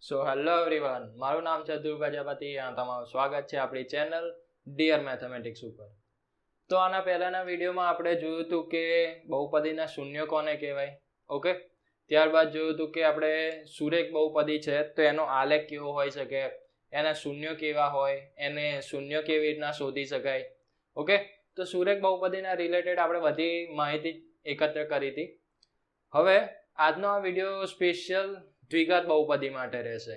So hello everyone, મારું નામ છે ધ્રુવ પ્રજાપતિ અને તમારું સ્વાગત છે આપણી ચેનલ ડિયર મેથેમેટિક્સ ઉપર. તો આના પહેલાના વિડીયોમાં આપણે જોયું હતું કે બહુપદીના શૂન્ય કોને કહેવાય. ઓકે, ત્યારબાદ જોયું હતું કે આપણે સુરેખ બહુપદી છે તો એનો આલેખ કેવો હોઈ શકે, એના શૂન્ય કેવા હોય, એને શૂન્ય કેવી રીતના શોધી શકાય. ઓકે, તો સુરેખ બહુપદીના રિલેટેડ આપણે બધી માહિતી એકત્ર કરી હતી. હવે આજનો આ વિડીયો સ્પેશિયલ દ્વિઘાત બહુપદી માટે રહેશે.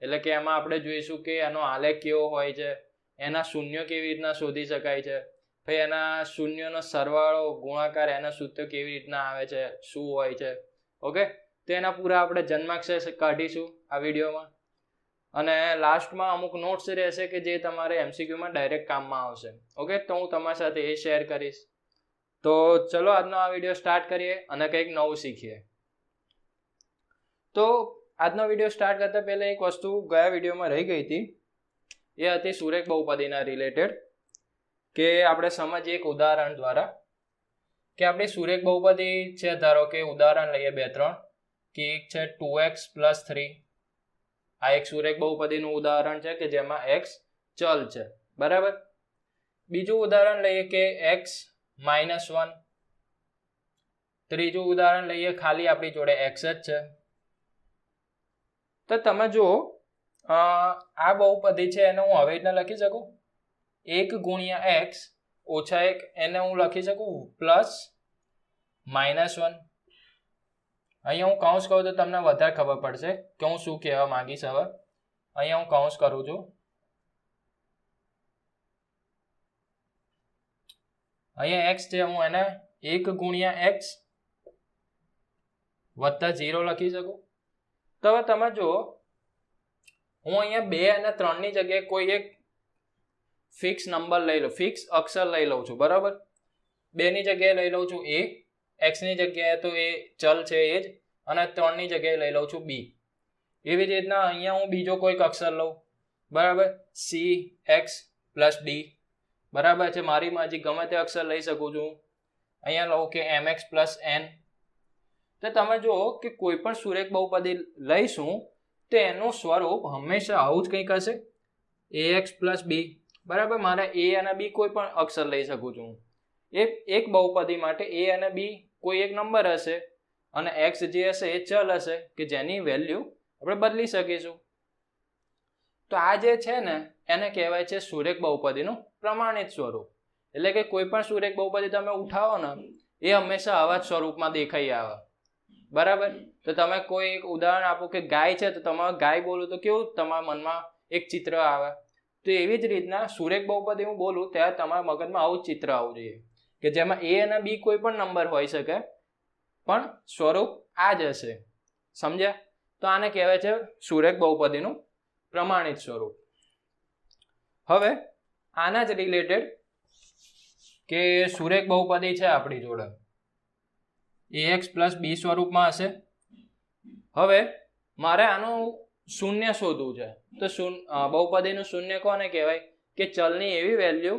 એટલે કે એમાં આપણે જોઈશું કે એનો આલેખ કેવો હોય છે, એના શૂન્ય કેવી રીતના શોધી શકાય છે, ભાઈ એના શૂન્યનો સરવાળો ગુણાકાર એના સૂત્ર કેવી રીતના આવે છે, શું હોય છે. ઓકે, તો એના પૂરા આપણે જન્માક્ષર કાઢીશું આ વિડીયોમાં. અને લાસ્ટમાં અમુક નોટ્સ રહેશે કે જે તમારે એમસીક્યુમાં ડાયરેક્ટ કામમાં આવશે. ઓકે, તો હું તમારી સાથે એ શેર કરીશ. તો ચલો આજનો આ વિડીયો સ્ટાર્ટ કરીએ અને કંઈક નવું શીખીએ. તો આજનો વિડીયો સ્ટાર્ટ કરતા પહેલા એક વસ્તુ ગયા વિડીયોમાં રહી ગઈ હતી, એ હતી સુરેખ બહુપદીના રિલેટેડ. કે આપણે સમજીએ એક ઉદાહરણ દ્વારા કે આપણી સુરેખ બહુપદી છે. ધારો કે ઉદાહરણ લઈએ 2-3 કે એક છે 2x+3. આ એક સુરેખ બહુપદીનું ઉદાહરણ છે કે જેમાં x ચલ છે, બરાબર. બીજું ઉદાહરણ લઈએ કે x-1. ત્રીજું ઉદાહરણ લઈએ ખાલી આપણી જોડે x જ છે. તો તમે જુઓ, આ બહુપદી છે એને હું આવી રીતના લખી શકું 1 ગુણ્યા x ઓછા 1, એને હું લખી શકું +-1. અહીંયા હું કૌંસ કરું તો તમને વધારે ખબર પડશે કે હું શું કહેવા માંગીશ. હવે અહીંયા હું કૌંસ કરું છું. અહીંયા x છે, હું એને 1 ગુણ્યા x +0 લખી શકું. તો હવે તમે જુઓ, હું અહીંયા 2 અને 3 ની જગ્યાએ કોઈ એક ફિક્સ નંબર લઈ લઉં, ફિક્સ અક્ષર લઈ લઉં છું, બરાબર. 2 ની જગ્યાએ લઈ લઉં છું a, x ની જગ્યાએ તો એ ચલ છે એ જ, અને 3 ની જગ્યાએ લઈ લઉં છું b. એવી જ રીતના અહીંયા હું બીજો કોઈક અક્ષર લઉં, બરાબર, c x + d, બરાબર છે. મારી મરજી ગમે તે અક્ષર લઈ શકું છું. અહીંયા લઉં કે mx + n. તો તમે જુઓ કે કોઈ પણ સુરેખ બહુપદી લઈશું તો એનું સ્વરૂપ હંમેશા આવું જ કંઈક હશે, ax + b, બરાબર. મારે a અને b કોઈ પણ અક્ષર લઈ શકું છું. એક બહુપદી માટે a અને b કોઈ એક નંબર હશે અને x જે હશે એ ચલ હશે કે જેની વેલ્યુ આપણે બદલી શકીશું. તો આ જે છે ને એને કહેવાય છે સુરેખ બહુપદીનું પ્રમાણિત સ્વરૂપ. એટલે કે કોઈ પણ સુરેખ બહુપદી તમે ઉઠાવો ને એ હંમેશા આવા જ સ્વરૂપમાં દેખાઈ આવે, બરાબર. તો તમે કોઈ એક ઉદાહરણ આપો કે ગાય છે, તો તમે ગાય બોલો તો કેવું તમારા મનમાં એક ચિત્ર આવે. તો એવી જ રીતના સુરેખ બહુપદી હું બોલું ત્યારે તમારા મગજમાં આવું ચિત્ર આવવું જોઈએ કે જેમાં a અને b કોઈ પણ નંબર હોઈ શકે પણ સ્વરૂપ આ જ હશે. સમજ્યા? તો આને કહેવાય છે સુરેખ બહુપદીનું પ્રમાણિત સ્વરૂપ. હવે આના જ રિલેટેડ કે સુરેખ બહુપદી છે આપણી જોડે ax + b સ્વરૂપમાં હશે. હવે મારે આનું શૂન્ય શોધવું છે. તો બહુપદીનું શૂન્ય કોને કહેવાય કે ચલની એવી વેલ્યુ,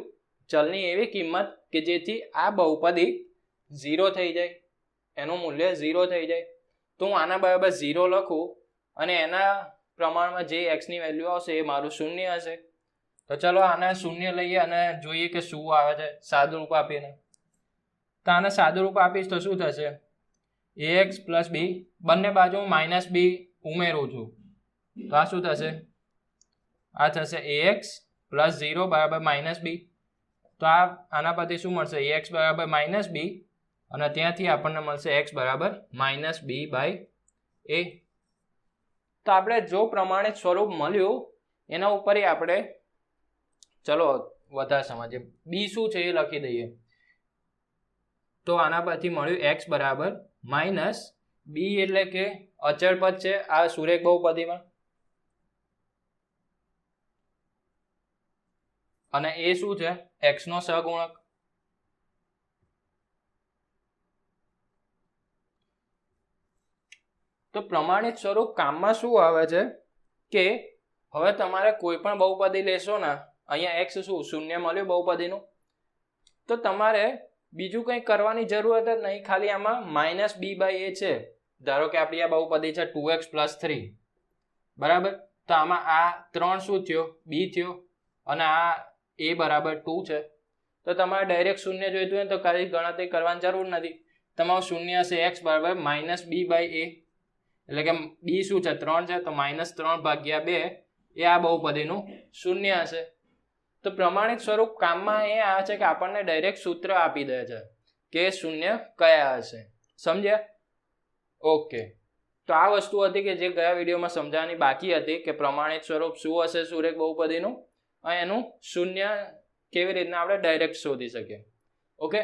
ચલની એવી કિંમત કે જેથી આ બહુપદી 0 થઈ જાય, એનું મૂલ્ય 0 થઈ જાય. તો હું આના બરાબર 0 લખું અને એના પ્રમાણમાં જે x ની વેલ્યુ આવશે એ મારું શૂન્ય હશે. તો ચલો આને શૂન્ય લઈએ અને જોઈએ કે શું આવે છે સાદુરૂપ આપીને. તો આને સાદુરૂપ આપીશ તો શું થશે, ax + b, બંને બાજુ હું -b ઉમેરું છું તો આ શું થશે, આ થશે ax + 0 = -b. તો આના પરથી શું મળશે, ax = -b અને ત્યાંથી આપણને મળશે x = -b/a. તો આપણે જો પ્રમાણિત સ્વરૂપ મળ્યું એના ઉપર આપણે ચલો વધારે સમજીએ. b શું છે એ લખી દઈએ. તો આના પરથી મળ્યું x = -b એટલે કે અચળ પદ છે આ સુરેખ બહુપદીમાં, અને એ શું છે x નો સહગુણક. તો પ્રમાણિત સ્વરૂપ કામમાં શું આવે છે કે હવે તમારે કોઈ પણ બહુપદી લેશો ને, અહીંયા x શું શૂન્ય મળ્યું બહુપદીનું, તો તમારે બીજું કંઈ કરવાની જરૂરત જ નહીં, ખાલી આમાં -b/a છે. ધારો કે આપણી આ બહુપદી છે 2x + 3, બરાબર. તો આમાં આ 3 શું થયો? બી થયો, અને આ એ બરાબર 2 છે. તો તમારે ડાયરેક્ટ શૂન્ય જોઈતું હોય તો ખાલી ગણતરી કરવાની જરૂર નથી. તમારું શૂન્ય હશે x બરાબર માઇનસ બી બાય એ, એટલે કે બી શું છે? 3 છે, તો -3/2 એ આ બહુપદીનું શૂન્ય હશે. તો પ્રમાણિત સ્વરૂપ કામમાં એ આવે છે કે આપણને ડાયરેક્ટ સૂત્ર આપી દે છે કે શૂન્ય કયા હશે. સમજ્યા? ઓકે. તો આ વસ્તુ હતી કે જે ગયા વિડીયોમાં સમજાવવાની બાકી હતી કે પ્રમાણિત સ્વરૂપ શું હશે સુરેખ બહુપદીનું, અને એનું શૂન્ય કેવી રીતના આપણે ડાયરેક્ટ શોધી શકીએ. ઓકે.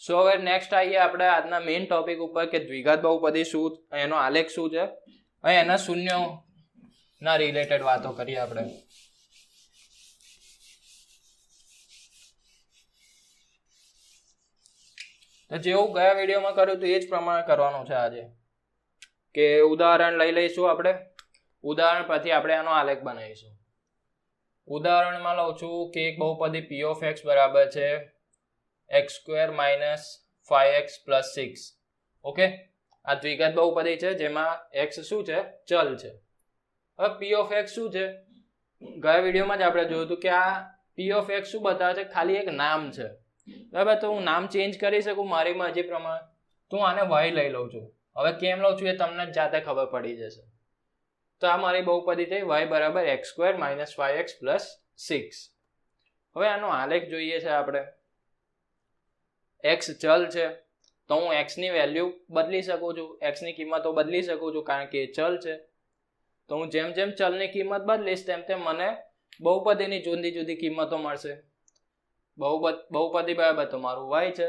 સો હવે નેક્સ્ટ આવીએ આપણે આજના મેઇન ટોપિક ઉપર કે દ્વિઘાત બહુપદી શું, એનો આલેખ શું છે, અને એના શૂન્યોના રિલેટેડ વાતો કરીએ આપણે. તો જેવું ગયા વિડીયોમાં કર્યું હતું એ જ પ્રમાણે કરવાનું છે આજે. કે ઉદાહરણ લઈ લઈશું આપણે, ઉદાહરણ પરથી આપણે આનો આલેખ બનાવીશું. ઉદાહરણમાં લઉં છું કે એક બહુપદી p of x બરાબર છે x² - 5x + 6. ઓકે. આ દ્વિઘાત બહુપદી છે જેમાં x શું છે? ચલ છે. હવે p of x શું છે? ગયા વિડીયોમાં જ આપણે જોયું હતું કે આ p of x શું બતાવે છે? ખાલી એક નામ છે. બરાબર. તો હું નામ ચેન્જ કરી શકું મારી મરજી પ્રમાણે. તો હું આને y લઈ લઉં છું. હવે કેમ લઉં છું એ તમને જાતે ખબર પડી જશે. તો આ મારી બહુપદી થઈ y બરાબર x² - 5x + 6. હવે આનો આલેખ જોઈએ છે આપણે. x ચલ છે તો હું x ની વેલ્યુ બદલી શકું છું, x ની કિંમતો બદલી શકું છું કારણ કે એ ચલ છે. તો હું જેમ જેમ ચલની કિંમત બદલીશ તેમ તેમ મને બહુપદીની જુદી જુદી કિંમતો મળશે. બહુપદી બરાબર તો મારું y છે,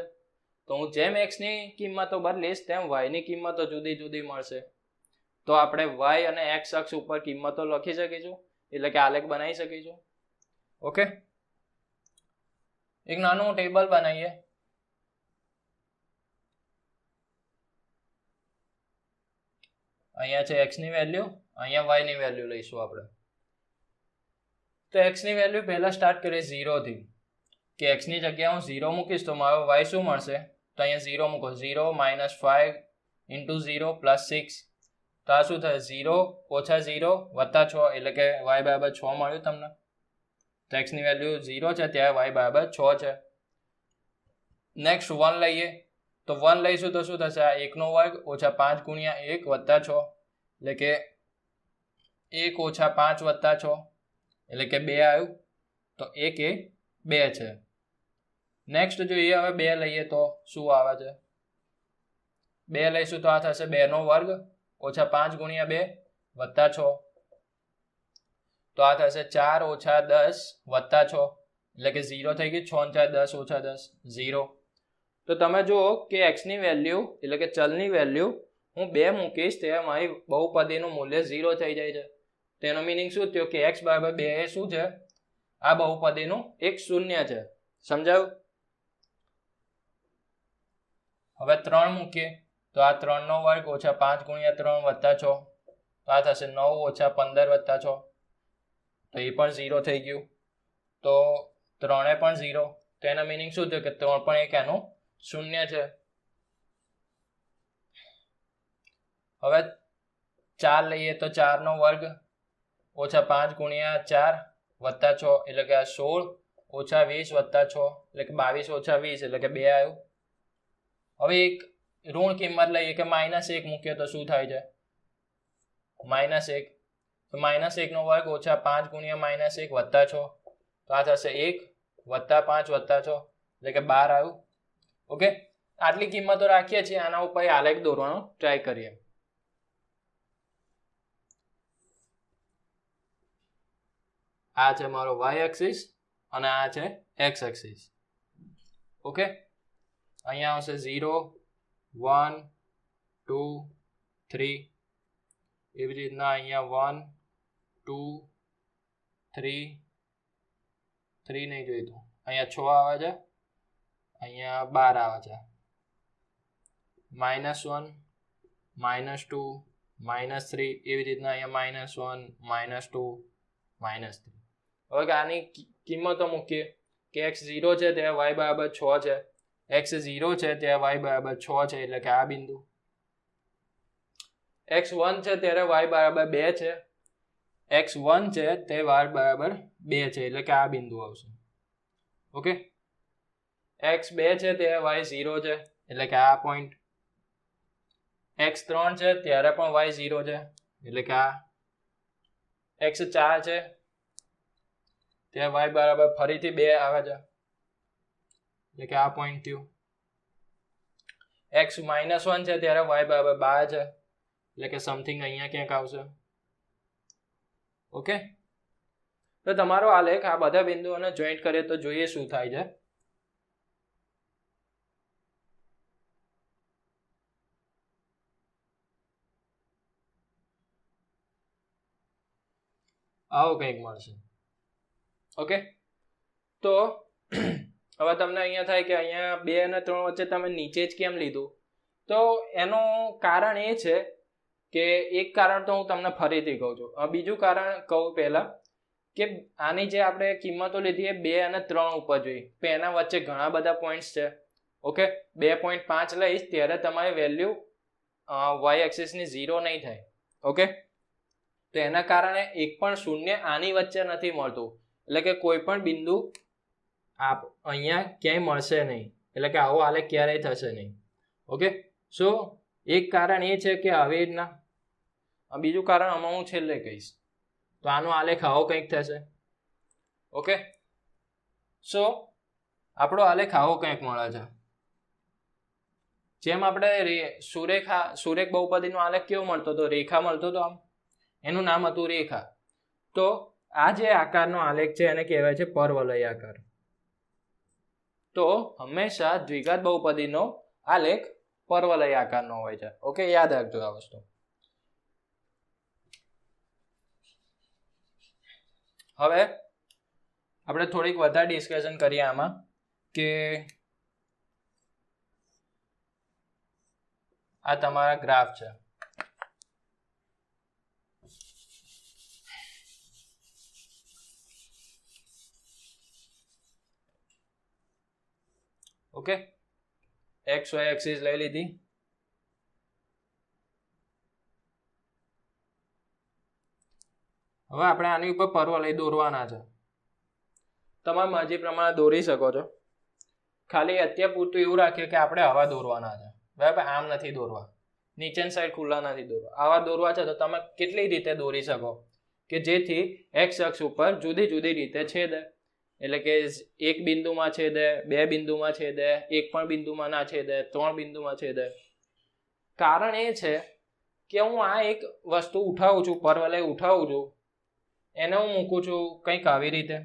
તો હું જેમ x ની કિંમતો બદલીશ તેમ y ની કિંમતો જુદી જુદી મળશે. તો આપણે y અને x અક્ષ ઉપર કિંમતો લખી શકીશું, એટલે કે આલેખ બનાવી શકીશું. ઓકે. એક નાનું ટેબલ બનાવીએ. અહીંયા છે x ની વેલ્યુ, અહીંયા y ની વેલ્યુ લઈશું આપણે. તો x ની વેલ્યુ પહેલા સ્ટાર્ટ કરીએ 0 થી, કે x ની જગ્યાએ હું 0 મૂકીશ તો મારો y શું મળશે? તો અહીંયા 0 મૂકો. 0 - 5 × 0 + 6. તો આ શું થાય? 0 - 0 + 6, એટલે કે y બરાબર 6 મળ્યું તમને. તો x ની વેલ્યુ 0 છે ત્યારે y બરાબર 6 છે. નેક્સ્ટ 1 લઈએ. તો 1 લઈશું તો શું થશે? આ 1 નો વર્ગ ઓછા 5 × 1 + 6, એટલે કે 1 - 5 + 6, એટલે કે 2 આવ્યું. તો 1 એ 2 છે. નેક્સ્ટ જોઈએ હવે 2 લઈએ તો શું આવે છે? 2 લઈશું તો આ થશે 2 નો વર્ગ ઓછા 5 × 2 + 6, તો આ થશે 4 - 10 + 6, એટલે કે 0 થઈ ગયું. 6 × 4 = 10 - 10 0. તો તમે જુઓ કે x ની વેલ્યુ એટલે કે ચલની વેલ્યુ હું 2 મૂકીશ ત્યારે મારી બહુપદીનું મૂલ્ય 0 થઈ જાય છે. તેનો મીનિંગ શું થયો કે x બરાબર 2 એ શું છે? આ બહુપદીનું એક શૂન્ય છે. સમજાયું? હવે 3 મૂકીએ તો આ 3 નો વર્ગ ઓછા 5 × 3 + 6, તો આ થશે 9 - 15 + 6, તો એ પણ 0 થઈ ગયું. તો 3 પણ 0. તો એનો મીનિંગ શું થયું કે 3 પણ એક એનું શૂન્ય છે. હવે 4 લઈએ તો 4 નો વર્ગ ઓછા 5 × 4 + 6, એટલે કે આ 16 - 20 + 6, એટલે કે 22 - 20, એટલે કે 2 આવ્યું. હવે એક ઋણ કિંમત લઈએ કે -1 મૂકીએ તો શું થાય છે? -1. તો -1 નો વર્ગ ઓછા 5 × -1 + 6, તો આ થશે 1 + 5 + 6, એટલે કે 12 આવ્યું. ઓકે. આટલી કિંમતો રાખીએ છીએ. આના ઉપર આલેખ દોરવાનો ટ્રાય કરીએ. આ છે મારો y એક્સિસ અને આ છે x એક્સિસ. ઓકે. અહીંયા આવશે 0 1 2 3, એવી રીતના અહીંયા 1 2 3 3 નહીં જોઈતું, અહીંયા 6 આવે છે, અહીંયા 12 આવે છે. -1 -2 -3, એવી રીતના અહીંયા -1 -2 -3. હવે આની કિંમતો મૂકીએ કે x 0 છે ત્યારે y બરાબર 6 છે, x 0 છે ત્યારે y બરાબર 6 છે, એટલે કે આ બિંદુ. x1 છે ત્યારે y બરાબર 2 છે, x1 છે તે y બરાબર 2 છે એટલે કે આ બિંદુ આવશે. ઓકે, x2 છે તે y0 છે એટલે કે આ પોઈન્ટ, x3 છે ત્યારે પણ y0 છે એટલે કે આ, x4 છે ત્યાં y બરાબર ફરીથી 2 આવે છે એટલે કે આ પોઈન્ટ થયું, x-1 છે ત્યારે y બરાબર 12 છે એટલે કે સમથિંગ અહીંયા ક્યાંક આવશે. ઓકે, તો તમારો આલેખ આ બધા બિંદુઓને જોઈન્ટ કરીએ તો જોઈએ શું થાય છે. આવો કંઈક મળશે. ઓકે, તો હવે તમને અહીંયા થાય કે અહીંયા 2 અને 3 વચ્ચે તમે નીચે જ કેમ લીધું, તો એનું કારણ એ છે કે એક કારણ તો હું તમને ફરીથી કહું છું. બીજું કારણ કહું પહેલા કે આની જે આપણે કિંમતો લીધી એ 2 અને 3 ઉપર જોઈ, પણ એના વચ્ચે ઘણા બધા પોઈન્ટ્સ છે. ઓકે, 2.5 લઈશ ત્યારે તમારી વેલ્યુ y એક્સિસની 0 નહીં થાય. ઓકે, તો એના કારણે એક પણ શૂન્ય આની વચ્ચે નથી મળતું એટલે કે કોઈ પણ બિંદુ અહીંયા ક્યાંય મળશે નહીં એટલે કે આવો આલેખ ક્યારેય થશે નહીં. ઓકે, સો એક કારણ એ છે કે આવી રીતના, બીજું કારણ આમાં હું છેલ્લે કહીશ. તો આનો આલેખ આવો કંઈક થશે. ઓકે, સો આપણો આલેખ આવો કંઈક મળે છે. જેમ આપણે સુરેખ બહુપદીનો આલેખ કેવો મળતો હતો, રેખા મળતો હતો, આમ એનું નામ હતું રેખા. તો આ જે આકારનો આલેખ છે એને કહેવાય છે પરવલય આકાર. તો હંમેશા દ્વિઘાત બહુપદીનો આલેખ પરવલય આકારનો હોય છે. ઓકે, યાદ રાખજો આ વસ્તુ. હવે આપણે થોડીક વધારે ડિસ્કશન કરીએ આમાં કે આ તમારા ગ્રાફ છે. ઓકે, XY એક્સિસ લઈ લીધી. હવે આપણે આની ઉપર પરવલય દોરવાના છે. તમે મરજી પ્રમાણે દોરી શકો છો, ખાલી અત્યાર પૂરતું એવું રાખીએ કે આપણે આવા દોરવાના છે. બરાબર, આમ નથી દોરવા, નીચેની સાઈડ ખુલ્લા નથી દોરવા, આવા દોરવા છે. તો તમે કેટલી રીતે દોરી શકો કે જેથી x અક્ષ ઉપર જુદી જુદી રીતે છેદે, એટલે કે એક બિંદુમાં છેદે, 2 બિંદુમાં છેદે, એક પણ બિંદુમાં ના છેદે, 3 બિંદુમાં છેદે. કારણ એ છે કે હું આ એક વસ્તુ ઉઠાવું છું, પરવલય ઉઠાવું છું, એને હું મૂકું છું કંઈક આવી રીતે,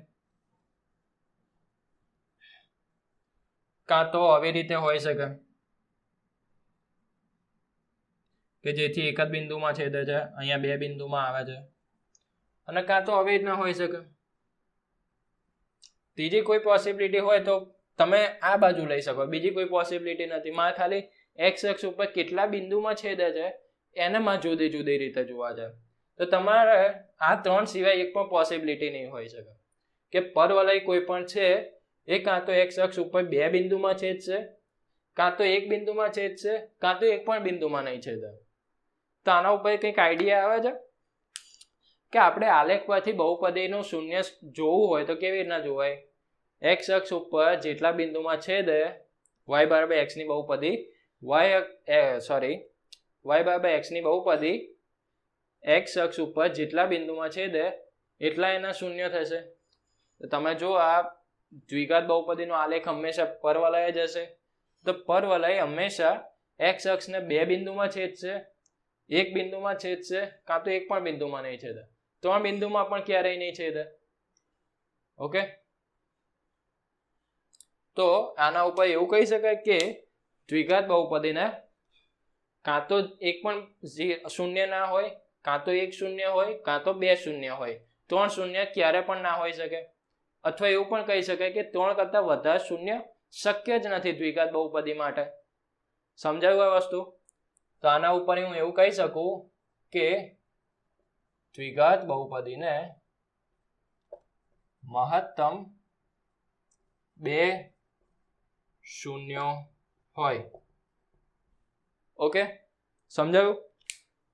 કાં તો આવી રીતે હોઈ શકે કે જેથી એક જ બિંદુમાં છેદે છે, અહીંયા 2 બિંદુમાં આવે છે, અને કાં તો આવી રીતના હોઈ શકે. ત્રીજી કોઈ પોસિબિલિટી હોય તો તમે આ બાજુ લઈ શકો, બીજી કોઈ પોસિબિલિટી નથી. મારે ખાલી x અક્ષ ઉપર કેટલા બિંદુમાં છેદે છે એને માં જુદી જુદી રીતે જોવા છે. તો તમારે આ 3 સિવાય એક પણ પોસિબિલિટી નહીં હોઈ શકે કે પરવલય કોઈ પણ છે એ કાં તો x અક્ષ ઉપર 2 બિંદુમાં છેદશે, કાં તો એક બિંદુમાં છેદશે, કાં તો એક પણ બિંદુમાં નહીં છેદે. તો આના ઉપર કંઈક આઈડિયા આવે છે કે આપણે આલેખ પરથી બહુપદીનું શૂન્ય જોવું હોય તો કેવી રીતના જોવાય? x અક્ષ ઉપર જેટલા બિંદુમાં છેદે y બરાબર x ની બહુપદી, y બરાબર x ની બહુપદી x અક્ષ ઉપર જેટલા બિંદુમાં છેદે એટલા એના શૂન્ય થશે. તો તમે જો આ દ્વિઘાત બહુપદીનો આલેખ હંમેશા પરવલય જ હશે. તો પરવલય હંમેશા x અક્ષને 2 બિંદુમાં છેદશે, એક બિંદુમાં છેદશે, કાં તો એક પણ બિંદુમાં નહીં છેદે, 3 બિંદુમાં પણ ક્યારેય નહીં છેદે. ઓકે, તો આના ઉપર એવું કહી શકાય કે દ્વિઘાત બહુપદીને કાં તો એક પણ શૂન્ય ના હોય, કાં તો એક શૂન્ય હોય, કાં તો 2 શૂન્ય હોય. 3 શૂન્ય ક્યારે પણ ના હોઈ શકે. અથવા એવું પણ કહી શકાય કે 3 કરતા વધારે શૂન્ય શક્ય જ નથી દ્વિઘાત બહુપદી માટે. સમજાયું આ વસ્તુ? તો આના ઉપર હું એવું કહી શકું કે દ્વિઘાત બહુપદીને મહત્તમ 2 શૂન્યો હોય. ઓકે, સમજાયું?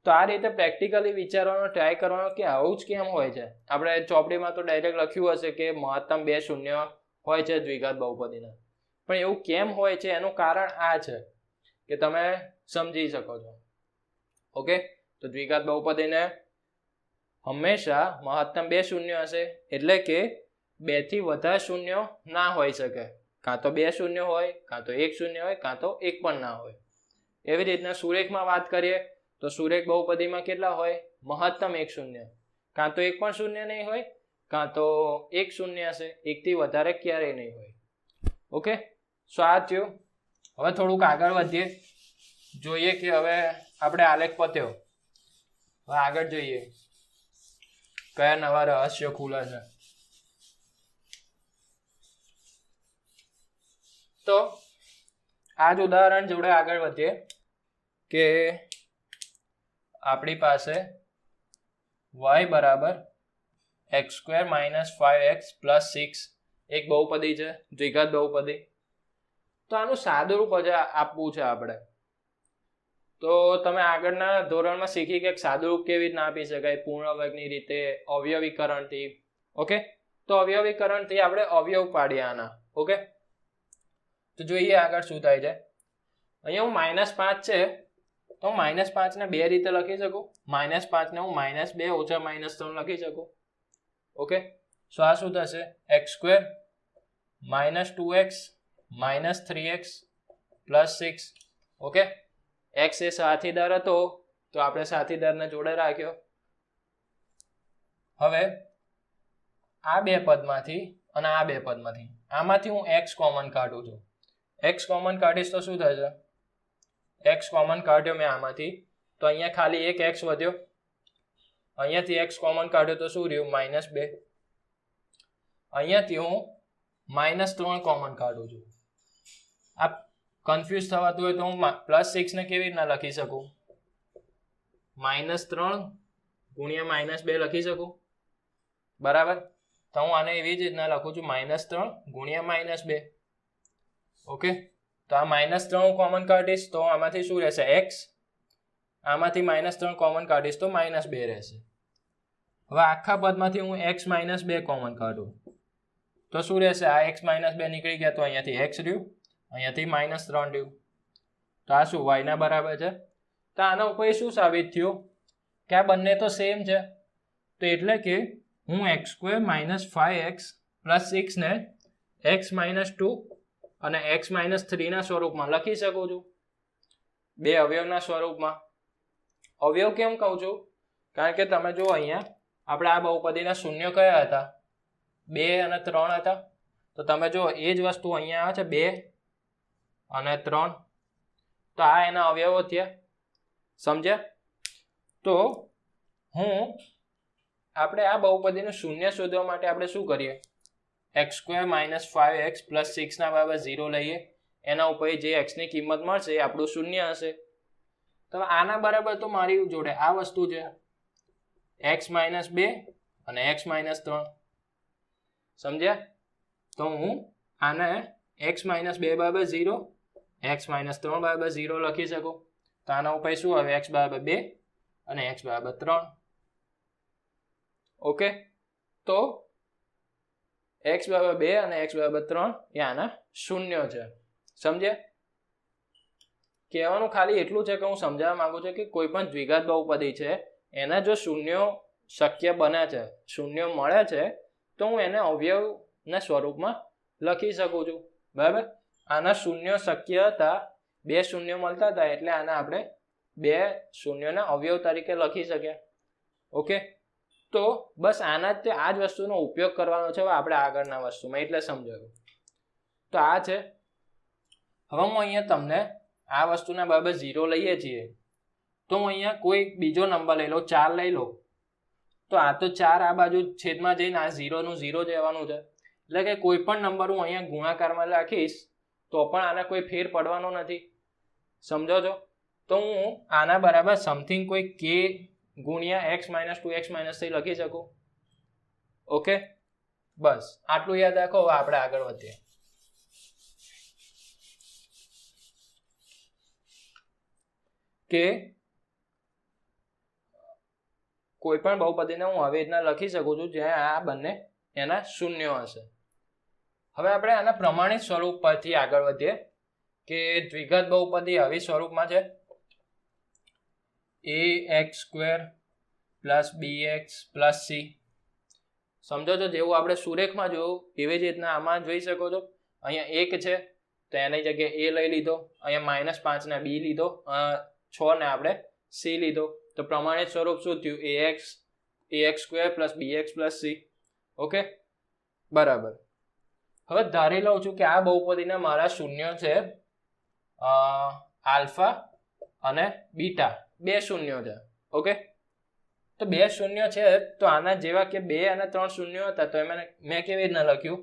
તો આ રીતે પ્રેક્ટિકલી વિચારવાનો ટ્રાય કરવાનો કે આવું જ કેમ હોય છે. આપણે ચોપડીમાં તો ડાયરેક્ટ લખ્યું હશે કે મહત્તમ 2 શૂન્ય હોય છે દ્વિઘાત બહુપદીના, પણ એવું કેમ હોય છે એનું કારણ આ છે કે તમે સમજી શકો છો. ઓકે, તો દ્વિઘાત બહુપદીને હંમેશા મહત્તમ 2 શૂન્ય હશે, એટલે કે 2 થી વધારે શૂન્ય ના હોઈ શકે. કાં તો 2 શૂન્ય હોય, કાં તો 1 શૂન્ય હોય, કાં તો 1 પણ ના હોય. એવી રીતના સુરેખમાં વાત કરીએ તો સુરેખ બહુપદીમાં કેટલા હોય? મહત્તમ 1 શૂન્ય. કાં તો 1 પણ શૂન્ય નહીં હોય, કાં તો 1 શૂન્ય હશે. 1 થી વધારે ક્યારેય નહીં હોય. ઓકે, સો આ થયું. હવે થોડુંક આગળ વધીએ, જોઈએ કે હવે આપણે આલેખ પત્યો, હવે આગળ જોઈએ કયા નવા રહસ્યો ખુલે છે. તો આ જ ઉદાહરણ જોડે આગળ વધીએ કે આપણી પાસે y બરાબર x² - 5x + 6 એક બહુપદી છે, દ્વિઘાત બહુપદી. તો આનું સાદુરૂપ જ આપવું છે આપણે. તો તમે આગળના ધોરણમાં શીખી કે સાદુરૂપ કેવી રીતના આપી શકાય, પૂર્ણ વર્ગની રીતે, અવયવીકરણથી. ઓકે, તો અવયવીકરણથી આપણે અવયવ પાડીએ આના. ઓકે, તો જોઈએ આગળ શું થાય છે. અહીંયા હું -5 છે, તો હું -5 ને 2 રીતે લખી શકું. -5 ને હું -2 ઓછા -3 લખી શકું. ઓકે, સો આ શું થશે? x² - 2x - 3x + 6. Okay, x એ સાથીદાર હતો તો આપણે સાથીદારને જોડે રાખ્યો. હવે આ બે પદમાંથી અને આ બે પદમાંથી આમાંથી હું x કોમન કાઢું છું. x કોમન કાઢીશ તો શું થશે? x કોમન કાઢ્યો મેં આમાંથી, તો અહીંયા ખાલી એક x વધ્યો. અહીંયાથી x કોમન કાઢ્યો તો શું રહ્યું? -2. અહીંયાથી હું -3 કોમન કાઢું છું. આ કન્ફ્યુઝ થવાતું હોય તો હું +6 ને કેવી રીતના લખી શકું? -3 ગુણ્યા -2 લખી શકું. બરાબર, તો હું આને એવી જ રીતના લખું છું, -3 ગુણ્યા -2. ઓકે, તો આ -3 હું કોમન કાઢીશ તો આમાંથી શું રહેશે? x. આમાંથી -3 કોમન કાઢીશ તો -2 રહેશે. હવે આખા પદમાંથી હું x - 2 કોમન કાઢું તો શું રહેશે? આ x - 2 નીકળી ગયા તો અહીંયાથી x રહ્યું, અહીંયાથી -3 રહ્યું. તો આ શું? y ના બરાબર છે. તો આના ઉપર શું સાબિત થયું કે આ બંને તો સેમ છે. તો એટલે કે હું x² - 5x + 6 ને x - 2 અને x - 3 ના સ્વરૂપમાં લખી શકું છું, બે અવયવના સ્વરૂપમાં. અવયવ કેમ કહું છું? કારણ કે તમે જુઓ અહીંયા આપણે આ બહુપદીના શૂન્ય કયા હતા? 2 અને 3 હતા. તો તમે જુઓ એ જ વસ્તુ અહીંયા આવે છે, 2 અને 3. તો આ એના અવયવો થયા. સમજ્યા? તો આપણે આ બહુપદીનું શૂન્ય શોધવા માટે આપણે શું કરીએ? x² - 5x + 6 ના બરાબર 0 લઈએ. એના ઉપર જે x ની કિંમત મળશે એ આપણું શૂન્ય હશે. તો આના બરાબર તો મારી જોડે આ વસ્તુ છે, x - 2 અને x - 3. સમજ્યા? તો હું આને x - 2 બરાબર 0, x - 3 બરાબર 0 લખી શકું. તો આના ઉપર શું આવે? x બરાબર 2 અને x બરાબર 3. ઓકે, તો x બરાબર 2 અને x બરાબર 3 એ આના શૂન્ય છે. સમજ્યા? કહેવાનું ખાલી એટલું છે કે હું સમજાવવા માંગુ છું કે કોઈ પણ દ્વિઘાત બહુપદી છે એના જો શૂન્યો શક્ય બને છે, શૂન્યો મળે છે, તો હું એને અવયવના સ્વરૂપમાં લખી શકું છું. બરાબર, આના શૂન્યો શક્ય હતા, 2 શૂન્યો મળતા હતા, એટલે આના આપણે 2 શૂન્યોના અવયવ તરીકે લખી શક્યા. ઓકે, તો બસ આ જ વસ્તુનો ઉપયોગ કરવાનો છે આપણે આગળના વસ્તુમાં, એટલે સમજાવ્યું. તો આ છે. હવે હું અહીંયા તમને આ વસ્તુના બરાબર 0 લઈએ છીએ, તો હું અહીંયા કોઈ બીજો નંબર લઈ લો, 4 લઈ લો. તો આ તો 4 આ બાજુ છેદમાં જઈને આ 0 નું 0 જ રહેવાનું છે. એટલે કે કોઈ પણ નંબર હું અહીંયા ગુણાકારમાં રાખીશ તો પણ આને કોઈ ફેર પડવાનો નથી. સમજો છો? તો હું આના બરાબર સમથિંગ કોઈ k ગુણ્યા x - 2 x - 3 લખી શકું. ઓકે, બસ આટલું યાદ રાખો. હવે આપણે આગળ વધીએ. કે કોઈ પણ બહુપદીને હું આવી રીતના લખી શકું છું જ્યાં આ બંને એના શૂન્યો હશે. હવે આપણે આના પ્રમાણિત સ્વરૂપ પરથી આગળ વધીએ કે દ્વિઘાત બહુપદી આવી સ્વરૂપમાં છે ax² + bx + c. સમજો છો જેવું આપણે સુરેખમાં જોયું એવી જ રીતના આમાં જોઈ શકો છો. અહીંયા 1 છે તો એની જગ્યાએ a લઈ લીધો, અહીંયા -5 ને b લીધો, 6 ને આપણે c લીધો. તો પ્રમાણિત સ્વરૂપ શું થયું? ax² + bx + c. ઓકે, બરાબર. હવે ધારી લઉં છું કે આ બહુપદીના મારા શૂન્યો છે આલ્ફા અને બીટા, બે શૂન્યો છે. ઓકે, તો બે શૂન્ય છે તો આના જેવા કે 2 અને 3 શૂન્યો હતા તો મેં કેવી રીતના લખ્યું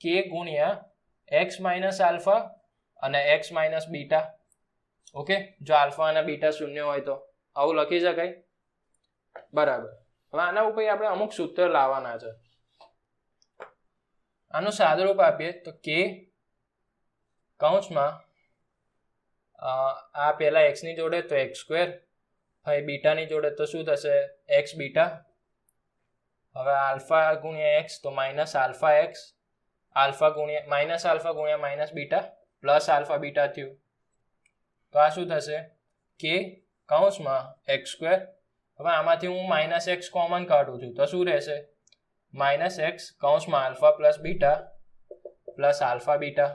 k × x - આલ્ફા અને x - બીટા. ઓકે, જો આલ્ફા અને બીટા શૂન્ય હોય તો આવું લખી શકાય. બરાબર. હવે આના ઉપર આપણે અમુક સૂત્ર લાવવાના છે. આનું સાદુરૂપ આપીએ તો k કૌંસમાં આ પહેલા x ની જોડે તો x², હવે બીટાની જોડે તો શું થશે? x beta. હવે આલ્ફા × x તો -alpha x, alpha × beta plus alpha beta થયું. તો આ શું થશે? k કૌંસમાં x². હવે આમાંથી હું -x કોમન કાઢું છું તો શું રહેશે? -x કૌંસમાં alpha + beta plus alpha beta.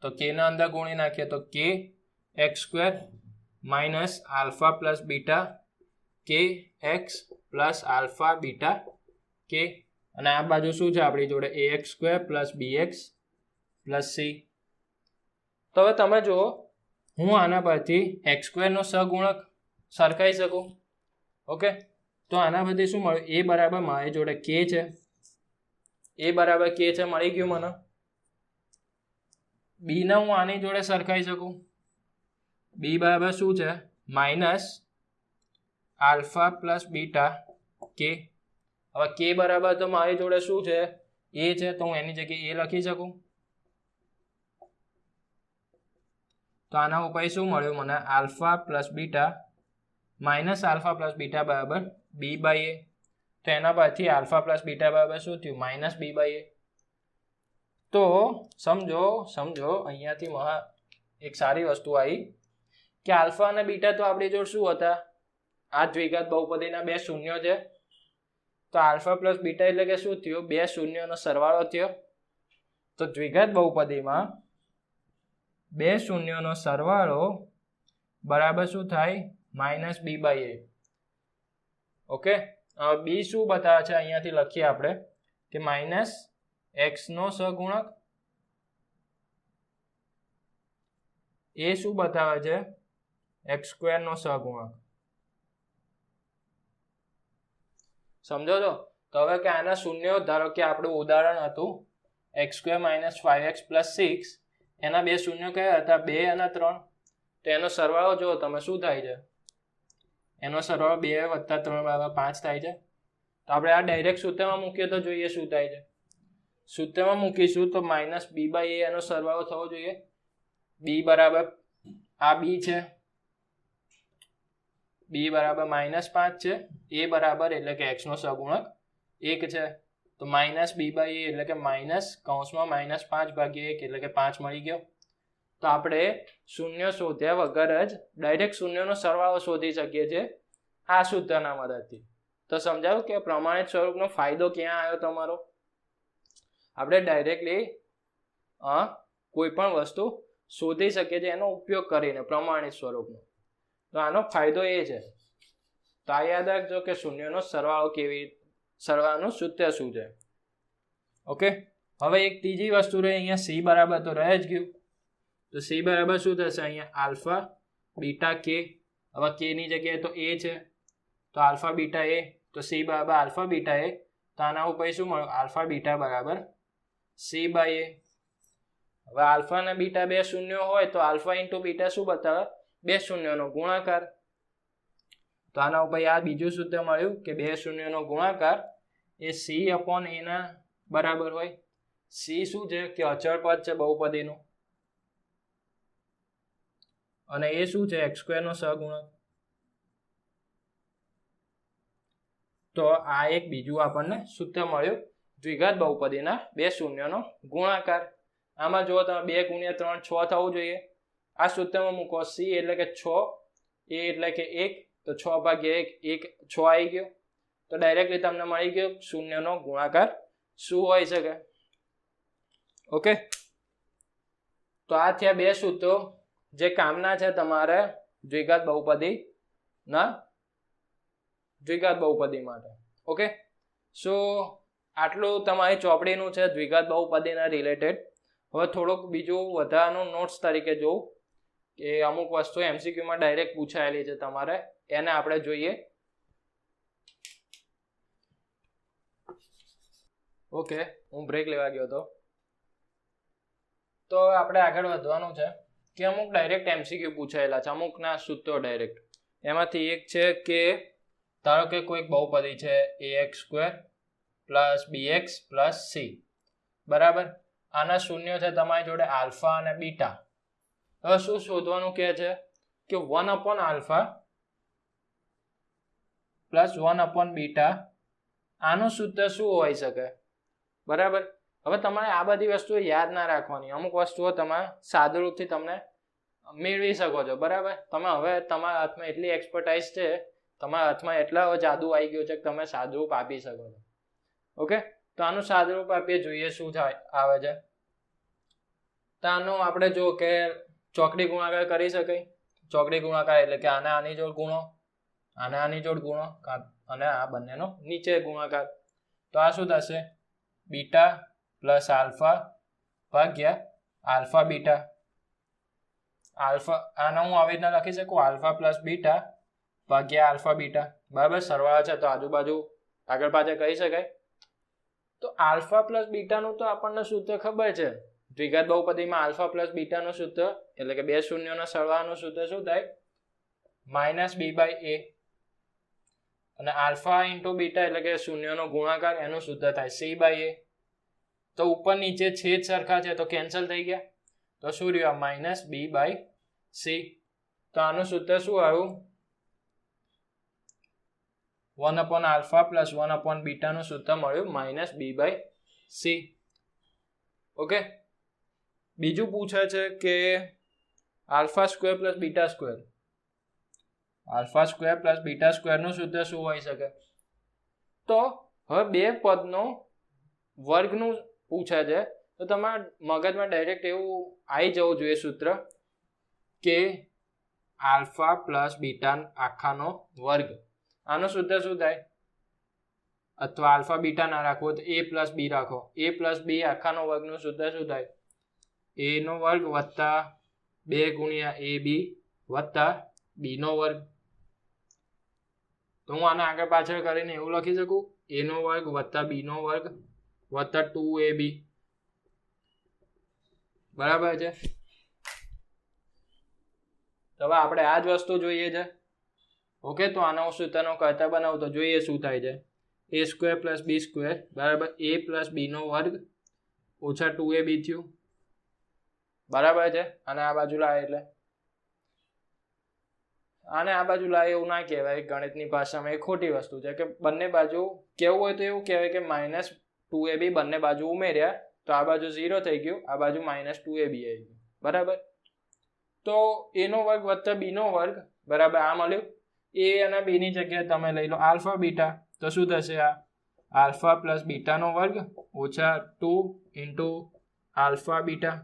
તો k ના અંદર ગુણી નાખીએ તો k x² - alpha + beta k x + alpha beta k. અને આ બાજુ શું છે આપણી જોડે? ax² + bx + c. તો હવે તમે જુઓ, હું આના પરથી x² નો સહગુણક સરખાઈ શકું. ઓકે, તો આના પરથી શું મળ્યું? a બરાબર મારી જોડે k છે, a બરાબર k છે મળી ગયું મને. b ને હું આની જોડે સરખાઈ શકું. b બરાબર શું છે? -Alpha + beta k. હવે k બરાબર તો મારી જોડે શું છે? a છે, તો હું એની જગ્યાએ a લખી શકું. તો આના ઉપર શું મળ્યું મને? આલ્ફા + બીટા -આલ્ફા + બીટા બરાબર b/a. તો એના પરથી આલ્ફા + બીટા બરાબર શું થયું? -b/a. તો સમજો અહીંયાથી એક સારી વસ્તુ આવી કે આલ્ફા અને બીટા તો આપણી જોડે શું હતા? આ દ્વિઘાત બહુપદીના બે શૂન્યો છે. તો આલ્ફા + બીટા એટલે કે શું થયું? બે શૂન્યોનો સરવાળો થયો. તો દ્વિઘાત બહુપદીમાં બે શૂન્યોનો સરવાળો બરાબર શું થાય? -b/a. ઓકે, b શું બતાવે છે? અહીંયાથી લખીએ આપણે કે -x નો સહગુણક, a શું બતાવે છે? x² નો સહગુણક. સમજો છો? તો હવે કે આના શૂન્યો, ધારો કે આપણું ઉદાહરણ હતું x² - 5x + 6, એના બે શૂન્યો કયા હતા? 2 અને 3. તો એનો સરવાળો જો તમે શું થાય છે? એનો સરવાળો 2 + 3 = 5 થાય છે. તો આપણે આ ડાયરેક્ટ સૂત્રમાં મૂકીએ તો જોઈએ શું થાય છે. સૂત્રમાં મૂકીશું તો -b/a એનો સરવાળો થવો જોઈએ. b બરાબર આ b છે, b બરાબર -5 છે, a બરાબર એટલે કે x નો સહગુણક 1 છે. તો -b/a એટલે કે -5/1 એટલે કે 5 મળી ગયો. તો આપણે શૂન્ય શોધ્યા વગર જ ડાયરેક્ટ શૂન્યનો સરવાળો શોધી શકીએ છીએ આ સૂત્રના મદદથી. તો સમજાયું કે પ્રમાણિત સ્વરૂપનો ફાયદો ક્યાં આવ્યો તમારો? આપણે ડાયરેક્ટલી કોઈ પણ વસ્તુ શોધી શકીએ છીએ એનો ઉપયોગ કરીને પ્રમાણિત સ્વરૂપનો. તો આનો ફાયદો એ છે. તો આ યાદ રાખજો કે શૂન્યનો સરવાળાનું સૂત્ર શું છે. ઓકે, હવે એક ત્રીજી વસ્તુ રહી. અહીંયા c બરાબર તો રહે જ ગયું. તો c બરાબર શું થશે? અહીંયા આલ્ફા બીટા k. હવે k ની જગ્યાએ તો a છે, તો આલ્ફા બીટા a. તો c બરાબર આલ્ફા બીટા a. તો આના ઉપર શું મળ્યું? આલ્ફા બીટા બરાબર c/a. હવે આલ્ફા અને બીટા બે શૂન્યો હોય તો આલ્ફા × બીટા શું બતાવે? બે શૂન્યનો ગુણાકાર. તો આના ઉપર આ બીજું સૂત્ર મળ્યું કે બે શૂન્યનો ગુણાકાર એ c/a ના બરાબર હોય. c શું છે? કે અચળ પદ છે બહુપદીનું, અને એ શું છે? x² નો સહગુણક. તો આ એક બીજું આપણને સૂત્ર મળ્યું દ્વિઘાત બહુપદીના બે શૂન્યનો ગુણાકાર. આમાં જો તમે 2 ગુણ્યા 3 6 થવું જોઈએ. આ સૂત્રમાં મૂકો c એટલે કે 6, a એટલે કે 1, તો 6 ભાગ્યા 1 6 આવી ગયો. તો ડાયરેક્ટલી તમને મળી ગયો શૂન્યનો ગુણાકાર શું હોઈ શકે. ઓકે, તો આ થયા બે સૂત્રો જે કામના છે તમારે દ્વિઘાત બહુપદી માટે. ઓકે, સો આટલું તમારી ચોપડીનું છે દ્વિઘાત બહુપદીના રિલેટેડ. હવે થોડુંક બીજું વધારાનું નોટ્સ તરીકે જોઉં કે અમુક વસ્તુ એમસીક્યુમાં ડાયરેક્ટ પૂછાયેલી છે તમારે, એને આપણે જોઈએ. ઓકે, હું બ્રેક લેવા ગયો હતો. તો આપણે આગળ વધવાનું છે કે અમુક ડાયરેક્ટ એમસીક્યુ પૂછાયેલા છે, અમુકના સૂત્રો ડાયરેક્ટ. એમાંથી એક છે કે ધારો કે કોઈક બહુપદી છે ax² + bx + c, બરાબર. આના શૂન્ય છે તમારી જોડે આલ્ફા અને બીટા. હવે શું શોધવાનું કહે છે કે 1/α + 1/β આનું સૂત્ર શું હોઈ શકે, બરાબર. હવે તમારે આ બધી વસ્તુઓ યાદ ના રાખવાની, અમુક વસ્તુઓ તમે સાદુરૂપથી તમને મેળવી શકો છો, બરાબર. તમે હવે તમારા હાથમાં એટલી એક્સપર્ટાઇઝ છે, તમારા હાથમાં એટલા જાદુ આવી ગયો છે કે તમે સાદુરૂપ આપી શકો છો. ઓકે, તો આનું સાદુરૂપ આપીએ, જોઈએ શું થાય આવે છે. તો આનું આપણે જો કે ચોકડી ગુણાકાર કરી શકાય. ચોકડી ગુણાકાર એટલે કે આને આની જોડ ગુણો, આને આની જોડ ગુણો અને આ બંનેનો નીચે ગુણાકાર. તો આ શું થશે, બીટા + આલ્ફા ભાગ્યા આલ્ફા બીટા. આલ્ફા આને હું આવી રીતના લખી શકું, આલ્ફા + બીટા ભાગ્યા આલ્ફા બીટા, બરાબર. સરવાળા છે તો આજુબાજુ આગળ પાછળ કહી શકાય. તો આલ્ફા + બીટાનું તો આપણને સૂત્ર ખબર છે. દ્વિઘાત બહુપદીમાં આલ્ફા + બીટાનું સૂત્ર એટલે કે બે શૂન્યોના સરવાળાનું સૂત્ર શું થાય, -b/a. અને આલ્ફા × બીટા એટલે કે શૂન્યનો ગુણાકાર, એનું સૂત્ર થાય c/a. તો ઉપર નીચે છેદ સરખા છે તો કેન્સલ થઈ ગયા. તો શું રહ્યું, -b/c. તો આનું સૂત્ર શું આવ્યું, 1/α + 1/β નું સૂત્ર મળ્યું -b/c. ઓકે, બીજું પૂછે છે કે α² + β². α² + β² નું સૂત્ર શું હોઈ શકે. તો હવે બે પદનો વર્ગનું પૂછે છે તો તમારા મગજમાં ડાયરેક્ટ એવું આવી જવું જોઈએ સૂત્ર કે આલ્ફા + બીટા આખાનો વર્ગ. આનું સૂત્ર શું થાય, અથવા આલ્ફા બીટા ના રાખવો તો a + b રાખો. a + b આખાનો વર્ગનું સૂત્ર શું થાય, a² + 2 × ab + b². તો હું આને આગળ પાછળ કરીને એવું લખી શકું, a² + b² + 2ab, બરાબર છે. તો હવે આપણે આ જ વસ્તુ જોઈએ છે. ઓકે, તો આનો સૂત્રનો કરતા બનાવું તો જોઈએ શું થાય છે. a² + b² બરાબર, a + b² - 2ab થયું, બરાબર છે. અને આ બાજુ લાવે એટલે આને આ બાજુ લાવે એવું ના કહેવાય ગણિતની ભાષામાં, એ ખોટી વસ્તુ છે કે બંને બાજુ કેવું હોય તો એવું કહેવાય કે -2ab બંને બાજુ ઉમેર્યા તો આ બાજુ 0 થઈ ગયું, આ બાજુ -2ab આવી ગયું, બરાબર. તો a² + b², બરાબર. આ મળ્યું. a અને b ની જગ્યાએ તમે લઈ લો આલ્ફા બીટા, તો શું થશે, આ આલ્ફા + બીટા² - 2 × આલ્ફા બીટા.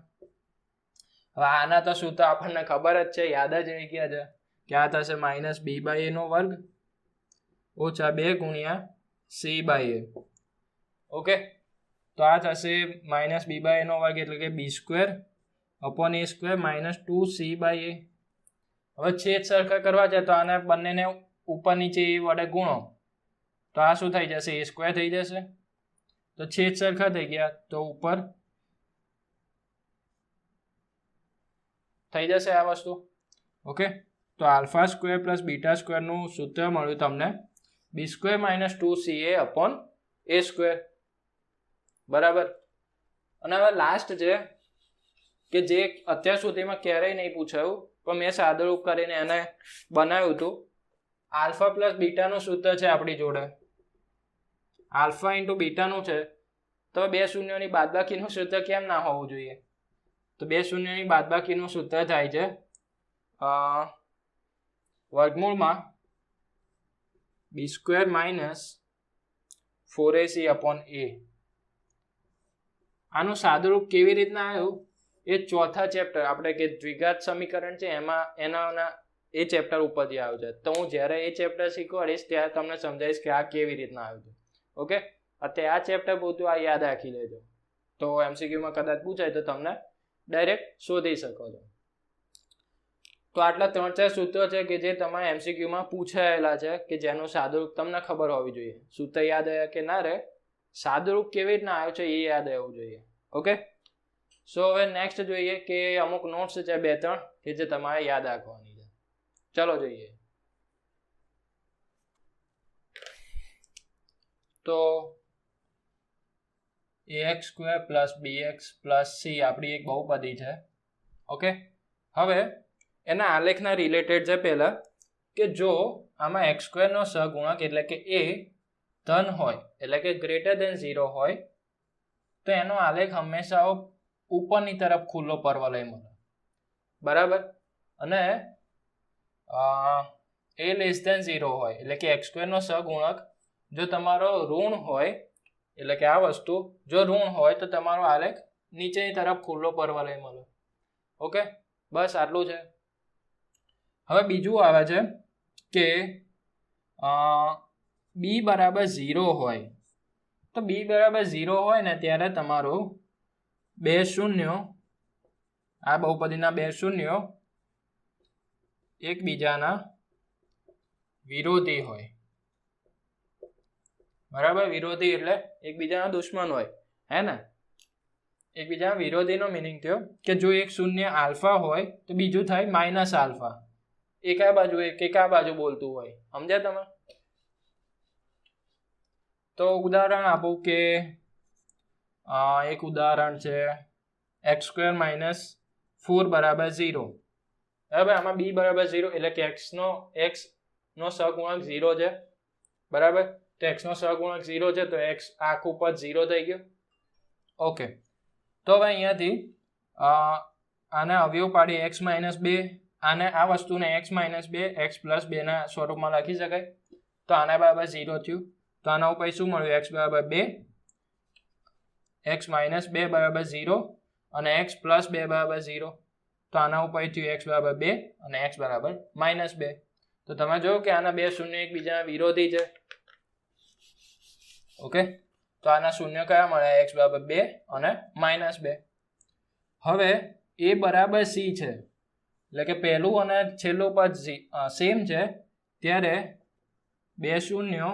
હવે આના તો સૂત્ર આપણને ખબર જ છે, યાદ જ રહી ગયા છે કે આ થશે -b/a² - 2 × c/a. ઓકે, તો આ થશે -b/a² એટલે કે b² a² - 2c/a. હવે છેદ સરખા કરવા છે તો આને બંનેને ઉપર નીચે a વડે ગુણો તો આ શું થઈ જશે, a² થઈ જશે. તો છેદ સરખા થઈ ગયા તો ઉપર થઈ જશે આ વસ્તુ. ઓકે, તો α² + β² નું સૂત્ર મળ્યું તમને b² - 2ca/a², બરાબર. અને હવે લાસ્ટ છે કે જે અત્યાર સુધીમાં ક્યારેય નહીં પૂછાયું પણ મેં સાદુરૂપ કરીને એને બનાવ્યું હતું. આલ્ફા + બીટાનું સૂત્ર છે આપણી જોડે, આલ્ફા ઇન્ટુ બીટાનું છે તો 2 શૂન્યોની બાદબાકીનું સૂત્ર કેમ ના હોવું જોઈએ? તો 2 શૂન્યોની બાદબાકીનું સૂત્ર થાય છે વર્ગમૂળમાં b² માઇનસ 4ac/a. આનું સાદુરૂપ કેવી રીતના આવ્યું એ ચોથા ચેપ્ટર આપણે કે દ્વિઘાત સમીકરણ છે એમાં એના એ ચેપ્ટર ઉપરથી આવ્યું છે. તો હું જ્યારે એ ચેપ્ટર શીખવાડીશ ત્યારે તમને સમજાવીશ કે આ કેવી રીતના આવ્યું છે. ઓકે, અત્યારે આ ચેપ્ટર પૂરતું આ યાદ રાખી લેજો, તો એમસીક્યુમાં કદાચ પૂછાય તો તમને ડાયરેક્ટ શોધી શકો છો. તો આટલા 3-4 સૂત્રો છે કે જે તમારે એમસીક્યુમાં પૂછાયેલા છે કે જેનું સાદુરૂપ તમને ખબર હોવી જોઈએ. સૂત્ર યાદ આવ્યા કે ના રહે, સાદુરૂપ કેવી રીતના આવ્યું છે એ યાદ રહેવું જોઈએ. ઓકે, સો હવે નેક્સ્ટ જોઈએ કે અમુક નોટ્સ છે 2-3 કે જે તમારે યાદ રાખવાની છે. ચલો જોઈએ. તો ax² + bx + c આપણી એક બહુપદી છે. ઓકે, હવે એના આલેખના રિલેટેડ છે. પહેલા કે જો આમાં x² નો સહગુણક એટલે કે a ધન હોય એટલે કે >0 હોય તો એનો આલેખ હંમેશા ઉપરની તરફ ખુલ્લો પરવલય મળે. બરાબર, અને a<0 હોય એટલે કે x² નો સહગુણક જો તમારો ઋણ હોય એટલે કે આ વસ્તુ જો ઋણ હોય તો તમારો આલેખ નીચેની તરફ ખુલ્લો પરવલય મળે. ઓકે, બસ આટલું છે. હવે બીજું આવે છે કે b = 0 હોય તો b = 0 હોય ને ત્યારે તમારું 2 શૂન્યો, આ બહુપદીના 2 શૂન્યો એકબીજાના વિરોધી હોય. બરાબર, વિરોધી એટલે એકબીજાના દુશ્મન હોય, હે ને? એકબીજાના વિરોધીનો મિનિંગ થયો કે જો એક શૂન્ય આલ્ફા હોય તો બીજું થાય -આલ્ફા. એક આ બાજુ એક આ બાજુ બોલતું હોય. સમજ્યા તમે? તો ઉદાહરણ આપું કે એક ઉદાહરણ છે x² - 4 = 0. બરાબર, આમાં b = 0 એટલે કે x નો સહગુણક 0 છે. બરાબર, તો x નો સહગુણક 0 છે તો x આખું પદ 0 થઈ ગયું. ઓકે, તો હવે અહીંયાથી આને અવયવ પાડી x - 2, આને આ વસ્તુને x - 2 x + 2 ના સ્વરૂપમાં લખી શકાય. તો આના બરાબર 0 થયું. તો આના ઉપર શું મળ્યું? x = 2, x - 2 = 0 અને x + 2 = 0. તો આના ઉપર થયું x = 2 અને x = -2. તો તમે જોયું કે આના 2 શૂન્ય એકબીજાના વિરોધી છે. ઓકે, તો આના શૂન્ય કયા મળ્યા? x = 2 અને -2. હવે a = c છે એટલે કે પહેલું અને છેલ્લું પદ સેમ છે ત્યારે 2 શૂન્યો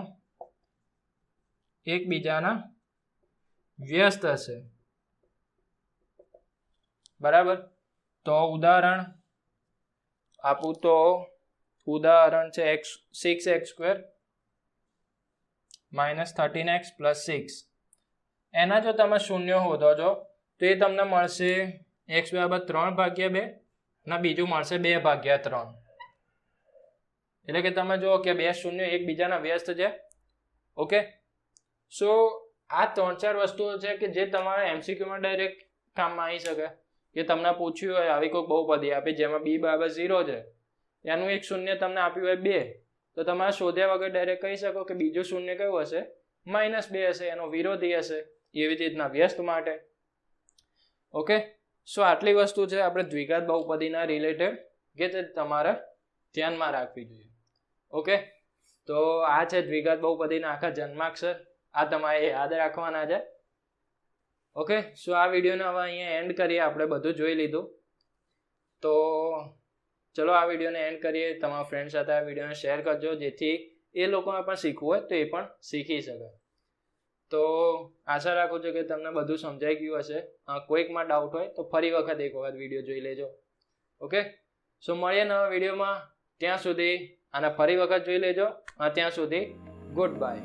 એકબીજાના વ્યસ્ત હશે. બરાબર, તો ઉદાહરણ આપું તો ઉદાહરણ છે 6x² - 13x + 6. એના જો તમે શૂન્ય શોધો છો તો એ તમને મળશે x = 3/2 અને બીજું મળશે 2/3. એટલે કે તમે જુઓ કે 2 શૂન્ય એકબીજાના વ્યસ્ત છે. ઓકે, સો આ 3-4 વસ્તુઓ છે કે જે તમારા એમસીક્યુમાં ડાયરેક્ટ કામમાં આવી શકે. કે તમને પૂછ્યું હોય આવી કોઈ બહુપદી આપી જેમાં b = 0 છે, એનું એક શૂન્ય તમને આપ્યું હોય 2, તો તમારે શોધ્યા વગર ડાયરેક્ટ કહી શકો કે બીજું શૂન્ય કયું હશે? -2 હશે, એનો વિરોધી હશે. એવી રીતના વ્યસ્ત માટે. ઓકે, સો આટલી વસ્તુ છે આપણે દ્વિઘાત બહુપદીના રિલેટેડ કે તે તમારે ધ્યાનમાં રાખવી જોઈએ. ઓકે, તો આ છે દ્વિઘાત બહુપદીના આખા જન્માક્ષર. આ તમારે યાદ રાખવાના છે. ઓકે, સો આ વિડીયોને હવે અહીંયા એન્ડ કરીએ. આપણે બધું જોઈ લીધું. તો ચલો આ વિડીયોને એન્ડ કરીએ. તમારા ફ્રેન્ડ સાથે આ વિડીયોને શેર કરજો જેથી એ લોકોને પણ શીખવું હોય તો એ પણ શીખી શકે. તો આશા રાખું છું કે તમને બધું સમજાઈ ગયું હશે. કોઈકમાં ડાઉટ હોય તો ફરી વખત એક વખત વિડીયો જોઈ લેજો. ઓકે, સો મળીએ નવા વિડીયોમાં. ત્યાં સુધી આને ફરી વખત જોઈ લેજો. ત્યાં સુધી ગુડ બાય.